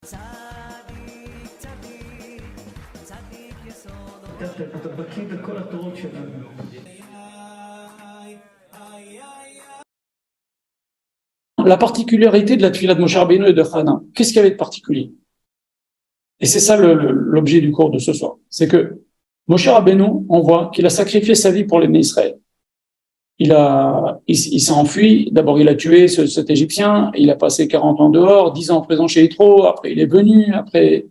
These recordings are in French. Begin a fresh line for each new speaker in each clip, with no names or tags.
אתה בקיא בכל התורות שלנו. La particularité de la tefila de Moshe Rabbeinu et de Hana, qu'est-ce qu'il y avait de particulier? Et c'est ça l'objet du cours de ce soir. C'est que Moshe Rabbeinu, on voit qu'il a sacrifié sa vie pour les Israël. Il s'est enfui. D'abord, il a tué cet Égyptien. Il a passé 40 ans dehors, 10 ans en prison chez Yitro. Après, il est venu. Après,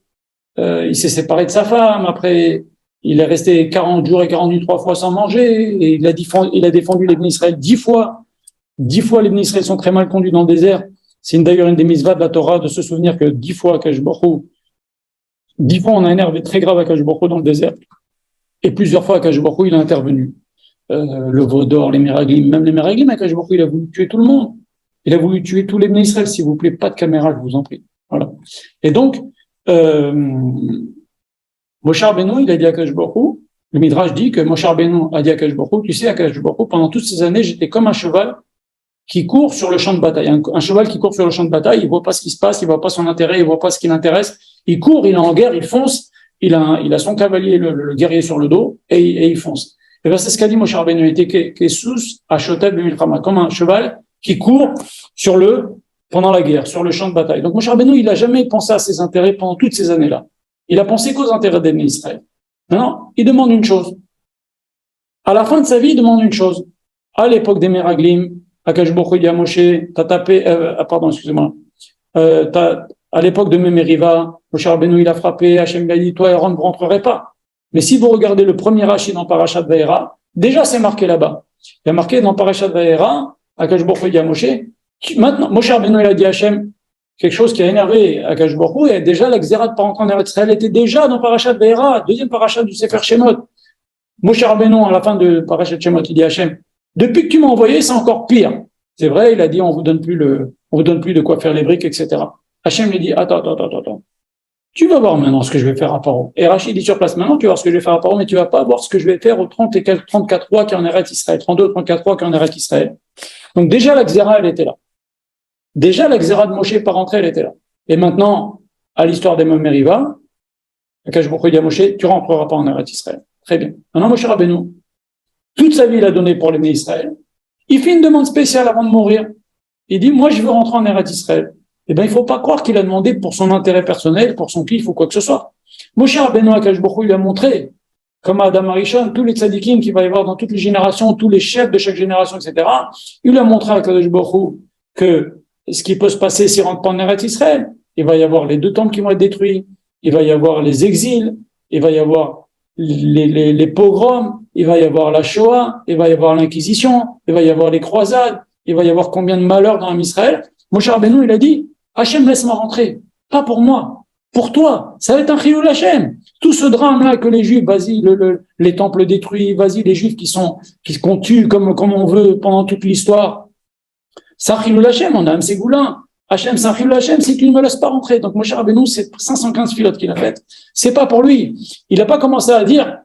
il s'est séparé de sa femme. Après, il est resté 40 jours et 40 nuits 3 fois sans manger. Et il a défendu les Israël 10 fois. 10 fois, les Israël sont très mal conduits dans le désert. C'est d'ailleurs une des mitzvahs de la Torah de se souvenir que 10 fois, Akadosh Baruch Hu, 10 fois, on a énervé très grave Akadosh Baruch Hu dans le désert. Et plusieurs fois, Akadosh Baruch Hu, il a intervenu. Le veau d'or, les Meraglim, même les Meraglim, Akadosh Baruch Hu, il a voulu tuer tout le monde. Il a voulu tuer tous les Israël, s'il vous plaît, pas de caméra, je vous en prie. Voilà. Et donc, Moshe Rabbeinu, il a dit à Akadosh Baruch Hu, le Midrash dit que Moshe Rabbeinu a dit à Akadosh Baruch Hu, tu sais, Akadosh Baruch Hu, pendant toutes ces années, j'étais comme un cheval qui court sur le champ de bataille. Un cheval qui court sur le champ de bataille, il voit pas ce qui se passe, il voit pas son intérêt, il voit pas ce qui l'intéresse. Il court, il est en guerre, il fonce, il a son cavalier, le guerrier sur le dos, et il fonce. Et bien, c'est ce qu'a dit Moshe Rabbeinu, il était Kessus Ashotev B'Milchama, comme un cheval qui court pendant la guerre, sur le champ de bataille. Donc Moshe Rabbeinu, il a jamais pensé à ses intérêts pendant toutes ces années-là. Il a pensé qu'aux intérêts des Israël. Maintenant, il demande une chose. À la fin de sa vie, il demande une chose. À l'époque des Meraglim, Akadosh Baruch Hu dit à Moshe, t'as tapé, excusez-moi, à l'époque de Memeriva, Moshe Rabbeinu, il a frappé, Hachem lui a dit, toi, Aaron, vous rentrerez pas. Mais si vous regardez le premier Rashi dans Parashat Vayera, déjà c'est marqué là-bas. Il y a marqué dans Parashat Vayera, Akadosh Baruch Hu dit à Moshe, maintenant, Moshe Rabbeinu, il a dit à Hachem, quelque chose qui a énervé Akadosh Baruch Hu, et déjà la Xéra de pas rentrer en Eretz Israël était déjà dans Parashat Vayera, deuxième Parashat du Sefer Shemot. Moshe Rabbeinu, à la fin de Parashat Shemot, il dit à Hachem, depuis que tu m'as envoyé, c'est encore pire. C'est vrai, il a dit, on vous donne plus de quoi faire les briques, etc. Hachem lui dit, attends. Tu vas voir maintenant ce que je vais faire à Paro. Et Rachid dit sur place, maintenant tu vas voir ce que je vais faire à Paro, mais tu vas pas voir ce que je vais faire aux 34 rois qui en Eretz Israël, 32, 34 rois qui en Eretz Israël. Donc déjà la Xéra, elle était là. Déjà la Xéra de Moshe par entrée, elle était là. Et maintenant, à l'histoire des Meriva, Akadosh Baruch Hu dit à Moshe, tu rentreras pas en Eretz Israël. Très bien. Maintenant, Moshe Rabbeinu, toute sa vie, il a donné pour les Israël. Il fait une demande spéciale avant de mourir. Il dit, moi, je veux rentrer en Eretz Israël. Eh bien, il faut pas croire qu'il a demandé pour son intérêt personnel, pour son kiff ou quoi que ce soit. Moshe Rabbeinu, Akadosh Baruch Hu, il a montré, comme à Adam Arishon, tous les tzadikim qu'il va y avoir dans toutes les générations, tous les chefs de chaque génération, etc. Il a montré à Akadosh Baruch Hu que ce qui peut se passer s'il rentre pas en Eretz Israël, il va y avoir les 2 temples qui vont être détruits, il va y avoir les exils, il va y avoir les pogroms, il va y avoir la Shoah, il va y avoir l'Inquisition, il va y avoir les croisades, il va y avoir combien de malheurs dans Israël. Moshe Rabbeinu, il a dit, Hachem, laisse-moi rentrer. Pas pour moi. Pour toi. Ça va être un chilul Hachem. Tout ce drame-là que les Juifs, vas-y, les temples détruits, vas-y, les Juifs qu'on tue comme on veut pendant toute l'histoire. C'est un chilul Hachem. On a un Ségoulin. Hachem, c'est un chilul Hachem si tu ne me laisses pas rentrer. Donc, Moshe Rabbeinu, c'est 515 filotes qu'il a faites. C'est pas pour lui. Il n'a pas commencé à dire,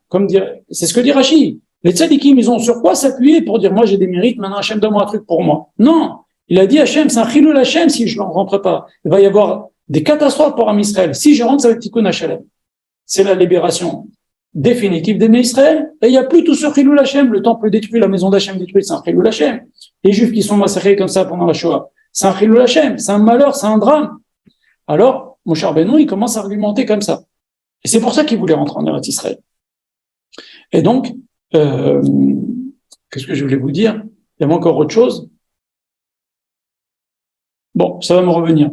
c'est ce que dit Rashi. Les tzadikim, ils ont sur quoi s'appuyer pour dire, moi, j'ai des mérites, maintenant Hachem, donne-moi un truc pour moi. Non. Il a dit Hachem, c'est un chilul Hachem si je ne rentre pas. Il va y avoir des catastrophes pour Israël. Si je rentre, ça va être Tikkun Hachem. C'est la libération définitive des Israël. Et il n'y a plus tout ce chilul Hachem. Le temple détruit, la maison d'Hachem détruite, c'est un chilul Hachem. Les Juifs qui sont massacrés comme ça pendant la Shoah, c'est un chilul Hachem. C'est un malheur, c'est un drame. Alors, Moshe Rabbeinu, il commence à argumenter comme ça. Et c'est pour ça qu'il voulait rentrer en Eretz Israël. Et donc, qu'est-ce que je voulais vous dire? Il y avait encore autre chose. Bon, ça va me revenir.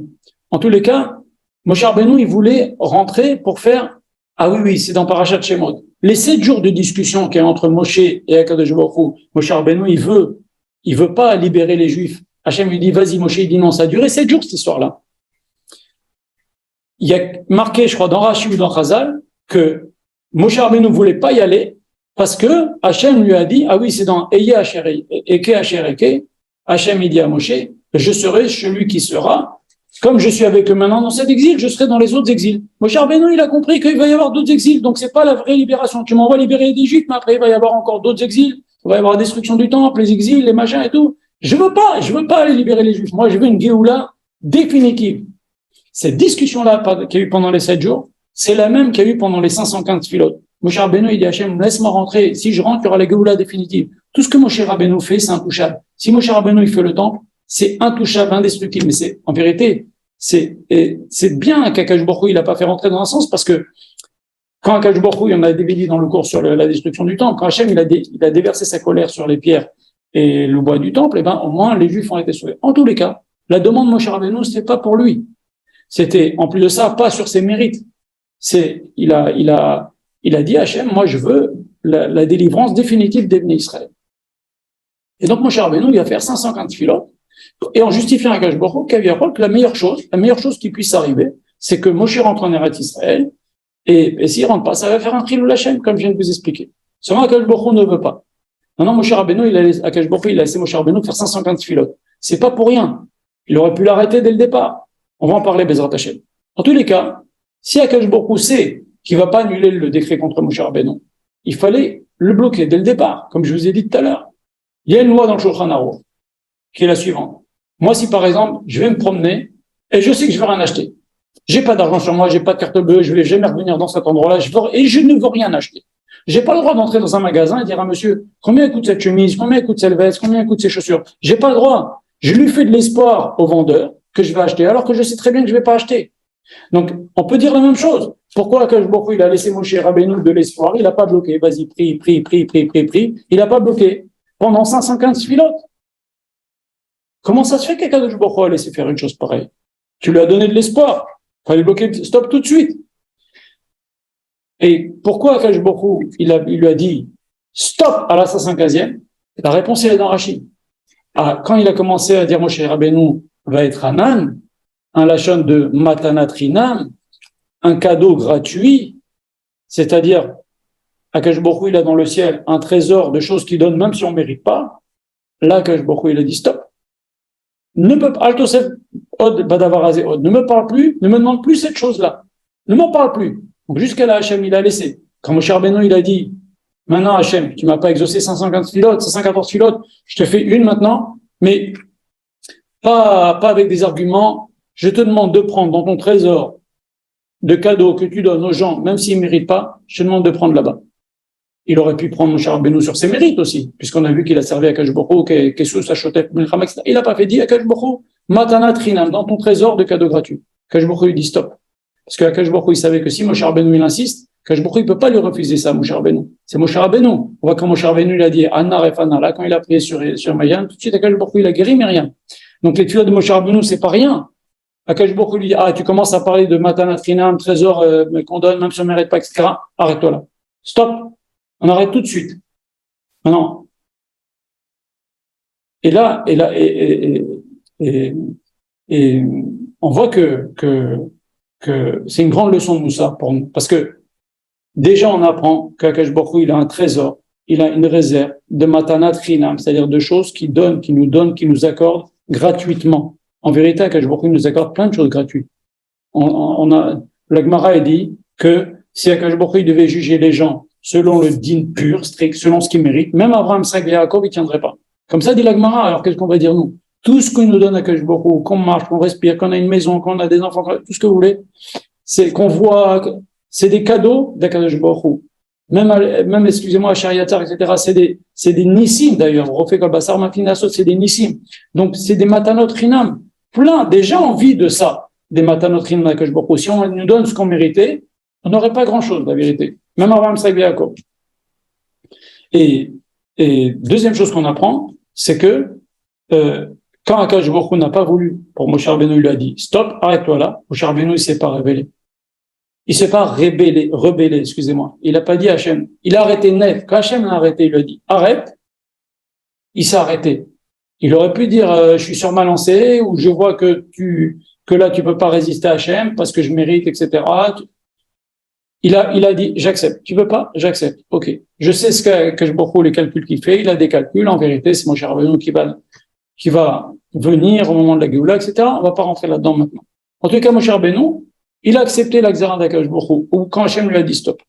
En tous les cas, Moshe Rabbeinu, il voulait rentrer pour faire, oui, c'est dans Parashat Shemot. Les 7 jours de discussion qu'il y a entre Moshe et Akadosh Baruch Hu, Moshe Rabbeinu, il veut pas libérer les Juifs. Hachem lui dit, vas-y, Moshe, il dit non, ça a duré 7 jours, cette histoire-là. Il y a marqué, je crois, dans Rashi ou dans Chazal, que Moshe Rabbeinu ne voulait pas y aller parce que Hachem lui a dit, oui, c'est dans Eye Asher Eke Asher Eke, Hachem, il dit à Moshe, je serai celui qui sera, comme je suis avec eux maintenant dans cet exil, je serai dans les autres exils. Moshe Rabbeinu, il a compris qu'il va y avoir d'autres exils, donc c'est pas la vraie libération. Tu m'envoies libérer d'Égypte, mais après il va y avoir encore d'autres exils, il va y avoir la destruction du temple, les exils, les machins et tout. Je veux pas aller libérer les Juifs. Moi, je veux une Géoula définitive. Cette discussion-là qu'il y a eu pendant les 7 jours, c'est la même qu'il y a eu pendant les 515 filotes. Moshe Rabbeinu, il dit Hachem, laisse-moi rentrer. Si je rentre, il y aura la Géoula définitive. Tout ce que Moshe Rabbeinu fait, c'est intouchable. Si Moshe Rabbeinu, il fait le temple, c'est intouchable, indestructible. Mais c'est, en vérité, c'est bien qu'Akash Baruch Hu, il n'a pas fait rentrer dans un sens parce que quand Akash Baruch Hu, il en a dévédé dans le cours sur la destruction du temple, quand Hachem, il a déversé sa colère sur les pierres et le bois du temple, au moins, les Juifs ont été sauvés. En tous les cas, la demande de Moshe Rabbeinu, c'était pas pour lui. C'était, en plus de ça, pas sur ses mérites. Il a dit à Hachem, moi, je veux la délivrance définitive des Bnei Israël. Et donc, Moshe Rabbeinu, il va faire 515 filotes, et en justifiant à Akash Baruch Hu, que la meilleure chose qui puisse arriver, c'est que Moshe rentre en Eretz Israël, et s'il rentre pas, ça va faire un Chilul Hashem, comme je viens de vous expliquer. Seulement, Akash Baruch Hu ne veut pas. Maintenant, Moshe Rabbeinu, il a laissé Moshe Rabbeinu faire 515 filotes. C'est pas pour rien. Il aurait pu l'arrêter dès le départ. On va en parler, Bezrat Hashem. En tous les cas, si Akash Baruch Hu sait qu'il va pas annuler le décret contre Moshe Rabbeinu, il fallait le bloquer dès le départ, comme je vous ai dit tout à l'heure. Il y a une loi dans le Shulchan Aruch, qui est la suivante. Moi, si par exemple, je vais me promener, et je sais que je vais rien acheter. J'ai pas d'argent sur moi, j'ai pas de carte bleue, je vais jamais revenir dans cet endroit-là, et je ne veux rien acheter. J'ai pas le droit d'entrer dans un magasin et dire à monsieur, combien coûte cette chemise, combien coûte cette veste, combien coûte ces chaussures. J'ai pas le droit. Je lui fais de l'espoir au vendeur que je vais acheter, alors que je sais très bien que je vais pas acheter. Donc, on peut dire la même chose. Pourquoi Akash Baruch Hu, il a laissé Moshe Rabbeinu de l'espoir, il a pas bloqué, vas-y, prie, il a pas bloqué pendant 515 filotes. Comment ça se fait qu'Akash Baruch Hu a laissé faire une chose pareille? Tu lui as donné de l'espoir. Fallait bloquer, stop tout de suite. Et pourquoi Akash Baruch Hu, il lui a dit stop à la 515e? La réponse est dans Rashi. Quand il a commencé à dire Moshe Rabbeinu va être Hanan, un lachon de Matanat Rinam, un cadeau gratuit, c'est-à-dire Akash Baruch Hu, il a dans le ciel un trésor de choses qu'il donne même si on ne mérite pas. Là, Akash Baruch Hu, il a dit stop. Ne me parle plus, ne me demande plus cette chose-là. Ne m'en parle plus. Donc jusqu'à là, Hachem, il a laissé. Quand Moshe Rabbeinu, il a dit, maintenant Hachem, tu m'as pas exaucé 514 filotes, je te fais une maintenant, mais pas avec des arguments. Je te demande de prendre dans ton trésor de cadeaux que tu donnes aux gens, même s'ils ne méritent pas, je te demande de prendre là-bas. Il aurait pu prendre Moshe Rabbeinu sur ses mérites aussi, puisqu'on a vu qu'il a servi à Akash Baruch Hu, qu'est-ce sa chotep, il n'a pas fait dire Akash Baruch Hu, Matanat Rinam, dans ton trésor de cadeaux gratuits. Akash Baruch Hu, il dit stop. Parce que Akash Baruch Hu, il savait que si Moshe Rabbeinu, il insiste, Akash Baruch Hu, il peut pas lui refuser ça, Moshe Rabbeinu. C'est Moshe Rabbeinu. On voit quand Moshe Rabbeinu, il a dit Anna Refana, là, quand il a prié sur Mayan, tout de suite, Akash Baruch Hu, il a guéri Myriam. Donc les tuiles de Moshe Rabbeinu, c'est pas rien. Akash Baruch Hu lui dit, tu commences à parler de Matanat Rinam, trésor, qu'on donne, même si on ne mérite pas, etc. Arrête-toi là. Stop. On arrête tout de suite. Maintenant. Et on voit que c'est une grande leçon de Moussa pour nous. Parce que, déjà, on apprend qu'Akash Baruch Hu, il a un trésor, il a une réserve de Matanat Rinam, c'est-à-dire de choses qu'il donne, qu'il nous accorde gratuitement. En vérité, Akash Baruch Hu nous accorde plein de choses gratuites. La Gemara a dit que si Akash Baruch Hu devait juger les gens selon le din pur, strict, selon ce qu'ils méritent, même Abraham, Isaac et Jacob, ils tiendraient pas. Comme ça dit la Gemara, alors qu'est-ce qu'on va dire nous? Tout ce que nous donne Akash Baruch Hu, qu'on marche, qu'on respire, qu'on a une maison, qu'on a des enfants, tout ce que vous voulez, c'est qu'on voit, c'est des cadeaux d'Akash Baruch Hu. Même, excusez-moi, Shariatar, etc., c'est des nissim, d'ailleurs. Refait comme Bassar Mafinasot, c'est des nissim. Donc, c'est des matanot rinam. Plein, des gens ont envie de ça, des matanot rinam d'Akash Baruch Hu. Si on nous donne ce qu'on méritait, on n'aurait pas grand-chose, la vérité. Même Abraham, Isaac et Jacob. Et deuxième chose qu'on apprend, c'est que, quand Akash Baruch Hu n'a pas voulu, pour Moshe Rabbeinu, il lui a dit, stop, arrête-toi là. Moshe Rabbeinu, il s'est pas révélé. Il s'est pas rebellé, excusez-moi. Il a pas dit Hachem. Il a arrêté net. Quand Hachem l'a arrêté, il lui a dit, arrête. Il s'est arrêté. Il aurait pu dire, je suis sur ma lancée, ou je vois que là, tu peux pas résister à Hachem parce que je mérite, etc. Il a dit, j'accepte. Tu veux pas? J'accepte. Ok. Je sais ce que je beaucoup les calculs qu'il fait. Il a des calculs. En vérité, c'est mon cher Rabbeinu qui va venir au moment de la Géoula, etc. On va pas rentrer là-dedans maintenant. En tout cas, mon cher Rabbeinu, il a accepté la Xéra d'Akash Baruch Hu, ou quand Hachem lui a dit stop.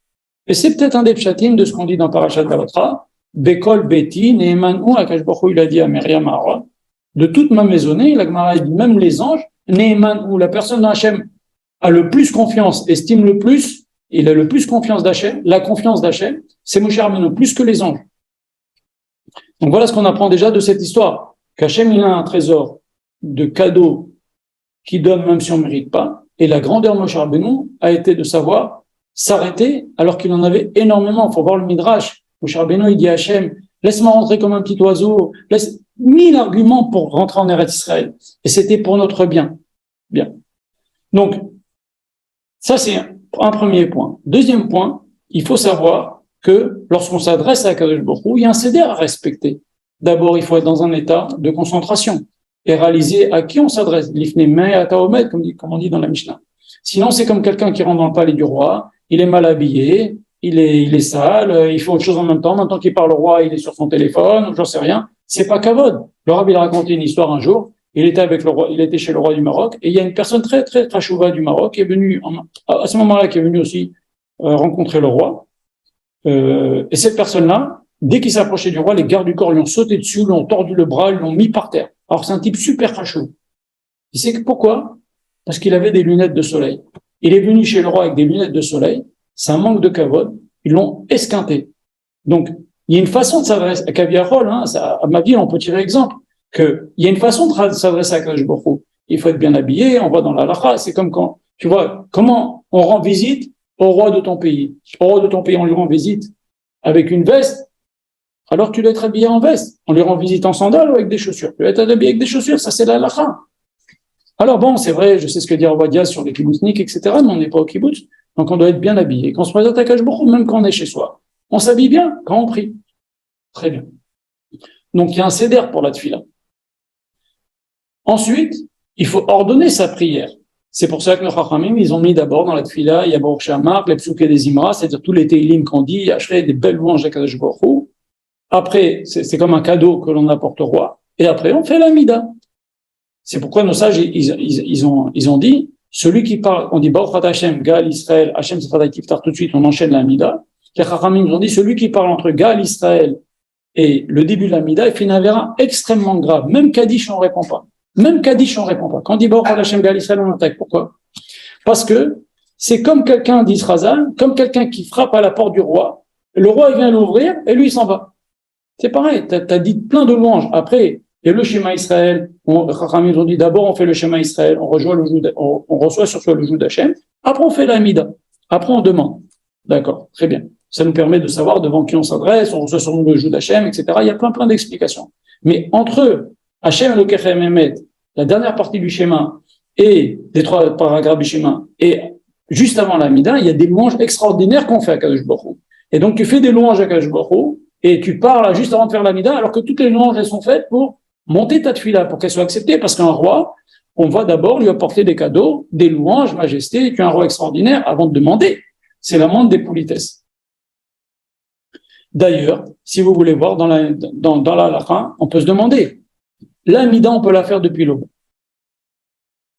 Et c'est peut-être un des pshatim de ce qu'on dit dans Parashat Balatra, Bekol Beti, Neeman ou Akash Baruch Hu, il a dit à Myriam Aaron, de toute ma maisonnée, la Gemara dit même les anges, Neeman ou la personne dont Hachem a le plus confiance, estime le plus, il a le plus confiance d'Hachem, la confiance d'Hachem, c'est Moshe Rabbeinu, plus que les anges. Donc voilà ce qu'on apprend déjà de cette histoire, qu'Hachem, il a un trésor de cadeaux qui donne même si on ne mérite pas, et la grandeur de Moshe Rabbeinu a été de savoir s'arrêter alors qu'il en avait énormément. Il faut voir le Midrash. Moshe Rabbeinu, il dit à Hachem, laisse-moi rentrer comme un petit oiseau, laisse 1000 arguments pour rentrer en Eretz Israël. Et c'était pour notre bien. Bien. Donc, ça c'est un premier point. Deuxième point, il faut savoir que lorsqu'on s'adresse à Kadosh Baruch Hu, il y a un seder à respecter. D'abord, il faut être dans un état de concentration et réaliser à qui on s'adresse. L'ifne me ataomed, comme on dit dans la Mishnah. Sinon, c'est comme quelqu'un qui rentre dans le palais du roi, il est mal habillé, il est sale, il fait autre chose en même temps. Maintenant qu'il parle au roi, il est sur son téléphone, j'en sais rien. C'est pas kavod. Le Rabbi, il a raconté une histoire un jour. Il était avec le roi, il était chez le roi du Maroc, et il y a une personne très, très, très chouva du Maroc qui est venue, à ce moment-là, qui est venue aussi, rencontrer le roi. Et cette personne-là, dès qu'il s'approchait du roi, les gardes du corps lui ont sauté dessus, lui ont tordu le bras, lui l'ont mis par terre. Alors c'est un type super crachou. Tu sais pourquoi? Parce qu'il avait des lunettes de soleil. Il est venu chez le roi avec des lunettes de soleil. C'est un manque de kavod. Ils l'ont esquinté. Donc, il y a une façon de s'adresser à Kaviarol, à ma vie, on peut tirer exemple, il y a une façon de s'adresser à Kadosh Baruch Hu. Il faut être bien habillé, on va dans la halakha. C'est comme quand, tu vois, comment on rend visite au roi de ton pays. Au roi de ton pays, on lui rend visite avec une veste. Alors tu dois être habillé en veste. On lui rend visite en sandales ou avec des chaussures. Tu dois être habillé avec des chaussures, ça c'est la halakha. Alors bon, c'est vrai, je sais ce que dit Ovadia sur les kibbutzniks, etc., mais on n'est pas au kibbutz, donc on doit être bien habillé. Quand on se présente à Kadosh Baruch Hu, même quand on est chez soi, on s'habille bien quand on prie. Très bien. Donc il y a un seder pour la tefila. Ensuite, il faut ordonner sa prière. C'est pour ça que nos Chachamim, ils ont mis d'abord dans la tefila, il y a Baruch She'amar, les psuké des Imra, c'est-à-dire tous les teilim qu'on dit, Ashrei, des belles louanges à Kadosh Baruch Hu. Après, c'est comme un cadeau que l'on apporte au roi. Et après, on fait la mida. C'est pourquoi nos sages, ils ont dit, celui qui parle, on dit Baruch Ata Hashem, Gal Israël, Hashem Sefadai Tiftar, tout de suite, on enchaîne la mida. Les Chachamim, ils ont dit, celui qui parle entre Gal Israël et le début de la mida, il fait une avéra extrêmement grave. Même Kaddish, on répond pas. Même Kaddish, on répond pas. Quand on dit Baruch Hashem Gal Israël, on attaque. Pourquoi? Parce que c'est comme quelqu'un d'Israël, comme quelqu'un qui frappe à la porte du roi. Le roi, il vient l'ouvrir et lui, il s'en va. C'est pareil. T'as dit plein de louanges. Après, il y a le schéma Israël. Ils ont dit d'abord, on fait le schéma Israël. On reçoit sur soi le joug d'Hachem. Après, on fait la mida. Après, on demande. D'accord. Très bien. Ça nous permet de savoir devant qui on s'adresse. On reçoit sur nous le joug d'Hachem, etc. Il y a plein d'explications. Mais entre Hachem Elokechem Emet, la dernière partie du schéma, et les 3 paragraphes du schéma, et juste avant la mida, il y a des louanges extraordinaires qu'on fait à Kadosh Baruch Hu. Et donc, tu fais des louanges à Kadosh Baruch Hu, et tu parles juste avant de faire la mida, alors que toutes les louanges, elles sont faites pour monter ta tefila, pour qu'elle soit acceptée, parce qu'un roi, on va d'abord lui apporter des cadeaux, des louanges, majesté, tu es un roi extraordinaire, avant de demander. C'est la moindre des politesses. D'ailleurs, si vous voulez voir, dans la halakha, on peut se demander, la mida, on peut la faire depuis l'aube.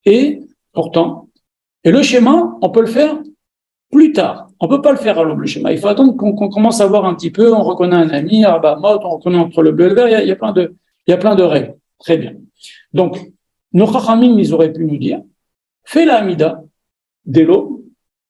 Et pourtant, le schéma, on peut le faire plus tard. On peut pas le faire à l'aube, le schéma. Il faut attendre qu'on commence à voir un petit peu, on reconnaît un ami, on reconnaît entre le bleu et le vert, il y a plein de règles. Très bien. Donc, nos Chachamim, ils auraient pu nous dire, fais la mida dès l'aube,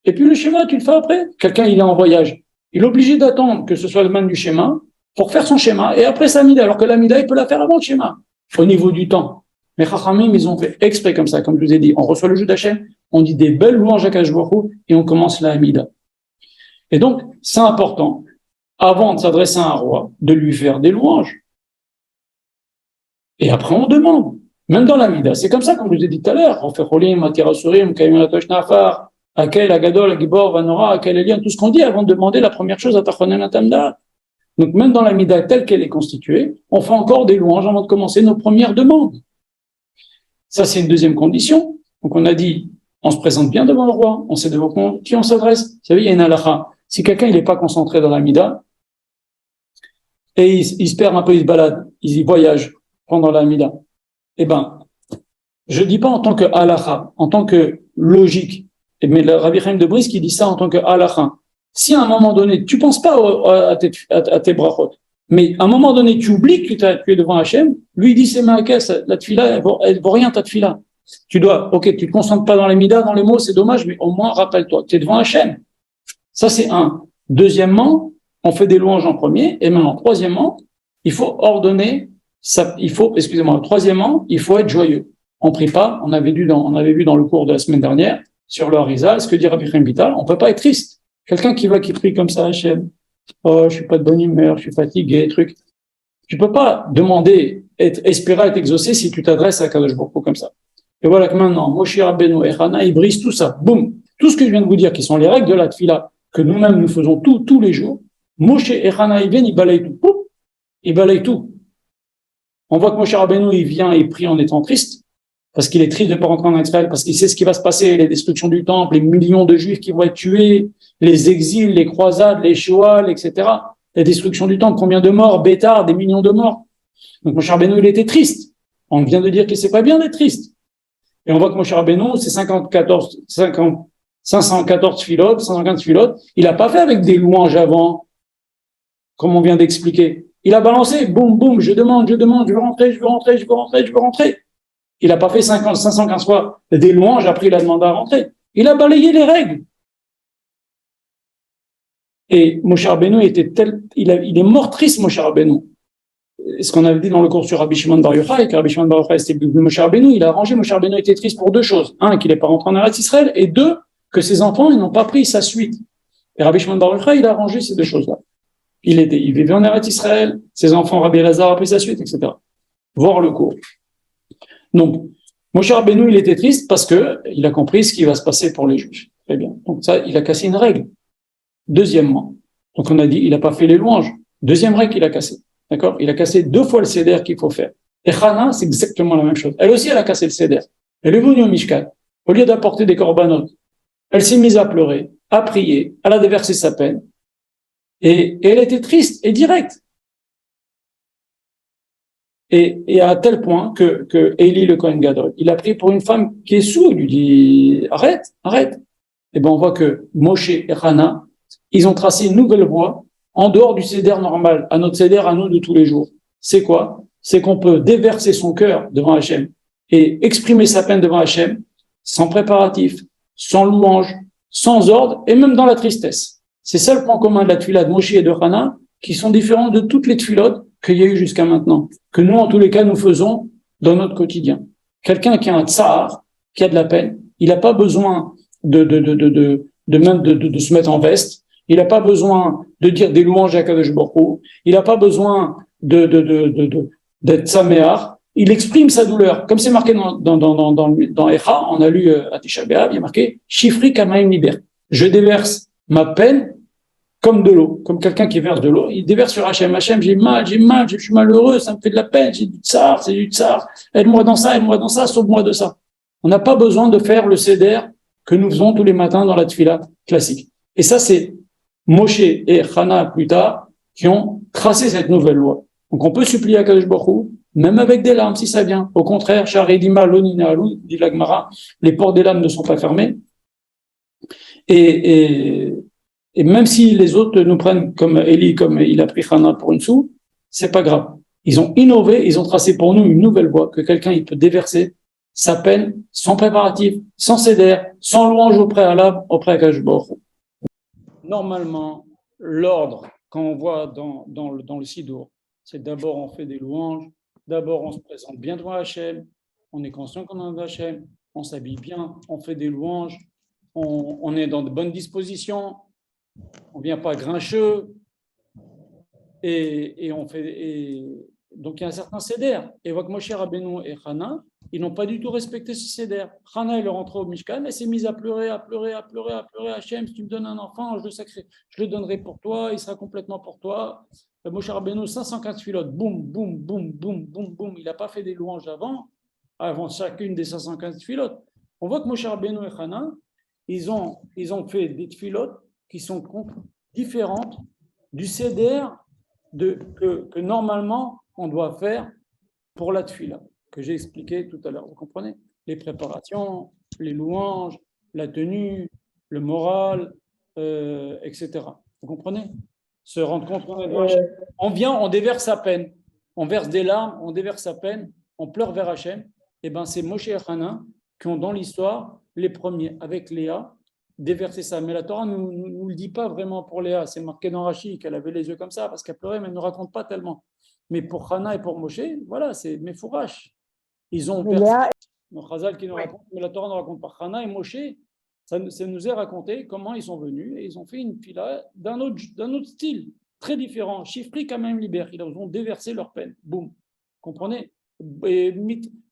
et puis le schéma, tu le fais après. Quelqu'un, il est en voyage. Il est obligé d'attendre que ce soit le man du schéma pour faire son schéma, et après sa mida, alors que la mida, il peut la faire avant le schéma, au niveau du temps. Mais Chachamim, ils ont fait exprès comme ça, comme je vous ai dit. On reçoit le joug d'Hachem, on dit des belles louanges à Kadosh Baruch Hu, et on commence la mida. Et donc, c'est important, avant de s'adresser à un roi, de lui faire des louanges. Et après, on demande. Même dans la mida, c'est comme ça, comme je vous ai dit tout à l'heure. On fait cholim, atirasurim, kayimatosh nafar, akel, agadol, agibor, vanora, akel, elien, tout ce qu'on dit avant de demander la première chose à tachonen atamda. Donc, même dans la mida telle qu'elle est constituée, on fait encore des louanges avant de commencer nos premières demandes. Ça, c'est une deuxième condition. Donc, on a dit, on se présente bien devant le roi, on sait devant qui on s'adresse. Vous savez, il y a une halakha. Si quelqu'un, il n'est pas concentré dans la mida, et il se perd un peu, il se balade, il y voyage pendant la mida, eh ben, je dis pas en tant que halakha, en tant que logique, mais le Rabbi Chaim de Brisk, qui dit ça en tant que halakha. Si à un moment donné, tu penses pas à tes brachot, mais à un moment donné, tu oublies que tu es devant Hachem, lui il dit c'est ma caisse, la tefila, elle vaut rien ta tefila. Tu dois, ok, tu te concentres pas dans les midas, dans les mots, c'est dommage, mais au moins, rappelle-toi, tu es devant Hachem. Ça, c'est un. Deuxièmement, on fait des louanges en premier. Et maintenant, troisièmement, il faut ordonner, troisièmement, il faut être joyeux. On prie pas, on avait vu dans le cours de la semaine dernière, sur le Harizal, ce que dit Rabbi Chaim Vital, on peut pas être triste. Quelqu'un qui prie comme ça, Hachem, oh, je suis pas de bonne humeur, je suis fatigué, truc. Tu peux pas espérer être exaucé si tu t'adresses à Kadosh Baruch Hu comme ça. Et voilà que maintenant, Moshe Rabbeinu et Hana, ils brisent tout ça. Boum. Tout ce que je viens de vous dire, qui sont les règles de la tfila, que nous-mêmes nous faisons tous les jours. Moshe et Hana, ils viennent, ils balayent tout. Boum. Ils balayent tout. On voit que Moshe Rabbeinu, il vient et prie en étant triste, parce qu'il est triste de ne pas rentrer en Israël, parce qu'il sait ce qui va se passer, les destructions du temple, les millions de juifs qui vont être tués, les exils, les croisades, les shoals, etc. La destruction du temple, combien de morts, bêtards, des millions de morts. Donc Moshe Rabbeinu, il était triste. On vient de dire que c'est pas bien d'être triste. Et on voit que Moshe Rabbeinu, c'est 514 filotes, 515 filotes, il n'a pas fait avec des louanges avant, comme on vient d'expliquer. Il a balancé, boum, boum, je demande, je veux rentrer. Il n'a pas fait 515 fois des louanges, après il a demandé à rentrer. Il a balayé les règles. Et Moshe Rabbeinu il est mort triste, Moshe Rabbeinu. Ce qu'on avait dit dans le cours sur Rabbi Shimon Bar Yochai, que Rabbi Shimon Bar Yochai c'était Moshe Rabbeinu, il a arrangé, Moshe Rabbeinu était triste pour deux choses. Un, qu'il n'est pas rentré en Eretz Israël, et deux, que ses enfants, ils n'ont pas pris sa suite. Et Rabbi Shimon Bar Yochai, il a arrangé ces deux choses-là. Il vivait en Eretz Israël, ses enfants, Rabbi Elazar a pris sa suite, etc. Voir le cours. Donc, Moshe Rabbeinu, il était triste parce que il a compris ce qui va se passer pour les Juifs. Très bien. Donc ça, il a cassé une règle. Deuxièmement, donc on a dit, il n'a pas fait les louanges. Deuxième règle qu'il a cassé. D'accord? Il a cassé 2 fois le seder qu'il faut faire. Et Hana, c'est exactement la même chose. Elle aussi, elle a cassé le seder. Elle est venue au Mishkan. Au lieu d'apporter des korbanot, elle s'est mise à pleurer, à prier, elle a déversé sa peine. Et elle était triste et directe. Et à tel point que Eli, le Kohen Gadol, il a pris pour une femme qui est sourde. Il lui dit, arrête. Et ben, on voit que Moshe et Hana, ils ont tracé une nouvelle voie en dehors du seder normal, à notre seder, à nous de tous les jours. C'est quoi? C'est qu'on peut déverser son cœur devant Hachem et exprimer sa peine devant Hachem sans préparatif, sans louange, sans ordre et même dans la tristesse. C'est ça le point commun de la tefila de Moshe et de Hana, qui sont différents de toutes les tefilotes qu'il y a eu jusqu'à maintenant, que nous, en tous les cas, nous faisons dans notre quotidien. Quelqu'un qui a un tsar, qui a de la peine, il n'a pas besoin de se mettre en veste. Il n'a pas besoin de dire des louanges à Kadosh Baruch Hu. Il n'a pas besoin d'être saméar. Il exprime sa douleur. Comme c'est marqué dans Echa, on a lu à Tisha B'Av, il y a marqué Shifri Kamaim Liber. Je déverse ma peine comme de l'eau, comme quelqu'un qui verse de l'eau. Il déverse sur Hachem. Hachem, j'ai mal, je suis malheureux, ça me fait de la peine, j'ai du tsar, c'est du tsar. Aide-moi dans ça, sauve-moi de ça. On n'a pas besoin de faire le seder que nous faisons tous les matins dans la tefila classique. Et ça, c'est Moshe et Hana plus tard qui ont tracé cette nouvelle loi. Donc on peut supplier à Kadosh Baruch Hu, même avec des larmes si ça vient. Au contraire, Sharedima Lonina Alou, dit la Gemara, les portes des larmes ne sont pas fermées. Et même si les autres nous prennent comme Eli, comme il a pris Hana pour une soue, c'est pas grave. Ils ont innové, ils ont tracé pour nous une nouvelle voie que quelqu'un il peut déverser sa peine sans préparatif, sans céder, sans louange au préalable auprès de Kadosh Baruch Hu. Normalement, l'ordre, quand on voit dans le Sidour, c'est d'abord on fait des louanges, d'abord on se présente bien devant Hachem, on est conscient qu'on est devant Hachem, on s'habille bien, on fait des louanges, on est dans de bonnes dispositions, on ne vient pas grincheux, et donc il y a un certain céder. Et voit que Moshe Rabbeinu et Hana, ils n'ont pas du tout respecté ce céder. Hana, elle est rentrée au Mishkan, elle s'est mise à pleurer. Hachem, si tu me donnes un enfant, je le donnerai pour toi, il sera complètement pour toi. Moshe Rabbeinu, 515 filotes, boum, boum, boum, boum, boum, boum. Il n'a pas fait des louanges avant chacune des 515 filotes. On voit que Moshe Rabbeinu et Hana, ils ont fait des filotes qui sont différentes du céder que normalement on doit faire pour la tefila, que j'ai expliqué tout à l'heure. Vous comprenez? Les préparations, les louanges, la tenue, le moral, etc. Vous comprenez? Se rendre compte qu'on est on vient, on déverse sa peine, on verse des larmes, on déverse sa peine, on pleure vers Hachem, eh ben, c'est Moshe et Hana qui ont dans l'histoire les premiers, avec Léa, déversé ça. Mais la Torah ne nous le dit pas vraiment pour Léa. C'est marqué dans Rashi qu'elle avait les yeux comme ça parce qu'elle pleurait, mais elle ne raconte pas tellement. Mais pour Hana et pour Moshe, voilà, c'est Mefourash. Ils ont
Mais
versé.
Léa,
Donc Chazal qui nous
ouais.
raconte, mais la Torah ne raconte pas. Hana et Moshe, ça nous est raconté comment ils sont venus et ils ont fait une fila d'un autre style, très différent. Chifri quand même libère. Ils ont déversé leur peine. Boum. Comprenez? Et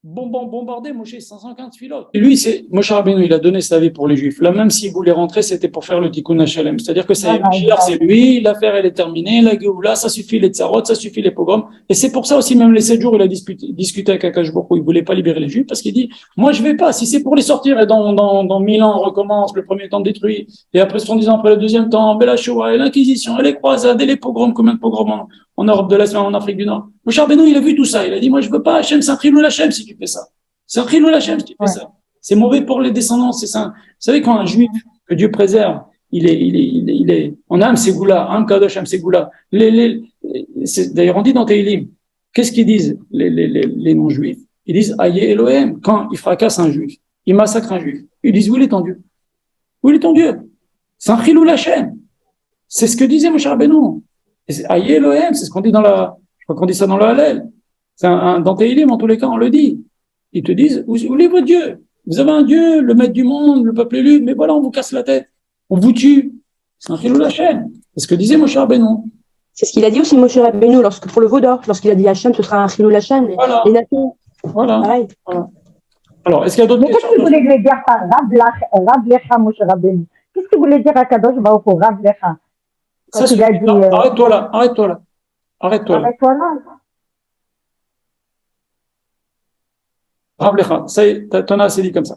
bombardé Moshe 515 filotes. Et lui, c'est Moshe Rabbeinu, il a donné sa vie pour les Juifs. Là, même s'il voulait rentrer, c'était pour faire le Tikkun HaShalem. C'est-à-dire que ça y est, c'est lui, l'affaire elle est terminée, la Géoula, ça suffit les tsarot, ça suffit les pogroms. Et c'est pour ça aussi, même les 7 jours, il a discuté avec Akash Baruch Hu. Il voulait pas libérer les Juifs parce qu'il dit, moi je vais pas, si c'est pour les sortir et dans 1000 ans on recommence, le premier temps détruit, et après 70 ans après le deuxième temps, la Shoah et l'Inquisition et les croisades et les pogroms, combien de pogroms en Europe de l'Est, en Afrique du Nord. Moshe Rabbeinu, il a vu tout ça. Il a dit, moi, je veux pas Hachem, c'est un chilul Hachem si tu fais ça. C'est un chilul Hachem si tu fais ça. C'est mauvais pour les descendants, c'est ça. Vous savez, quand un juif, que Dieu préserve, il est, en âme, c'est goula, âme kadosh, âme, c'est goula. D'ailleurs, on dit dans Teilim, qu'est-ce qu'ils disent, les non-juifs? Ils disent, aïe Elohim, quand ils fracassent un juif, ils massacrent un juif. Ils disent, où il est ton Dieu? Où il est ton Dieu? C'est un chilul Hachem. C'est ce que disait Moshe Rabbeinu. Aïe Elohim, c'est ce qu'on dit je crois qu'on dit ça dans le Hallel. Dans Teilim, en tous les cas, on le dit. Ils te disent, où est votre Dieu? Vous avez un Dieu, le maître du monde, le peuple élu, mais voilà, on vous casse la tête. On vous tue. C'est un chilul Hachem. C'est ce que disait Moshe Rabbeinu.
C'est ce qu'il a dit aussi Moshe Rabbeinu pour le Vaudor, lorsqu'il a dit Hachem, ce sera un chilul Hachem.
Voilà.
Les nations.
Voilà.
Pareil.
Voilà. Alors, est-ce qu'il y a d'autres questions?
Qu'est-ce que vous voulez dire par Rav Lecha, Moshe Rabbeinu? Qu'est-ce que vous voulez dire à Kadosh Baruch Hu, Rav Lecha?
Ça, il a dit, arrête-toi là. Arrête-toi là. Rav Lecha, ça y est, t'en as assez dit comme ça.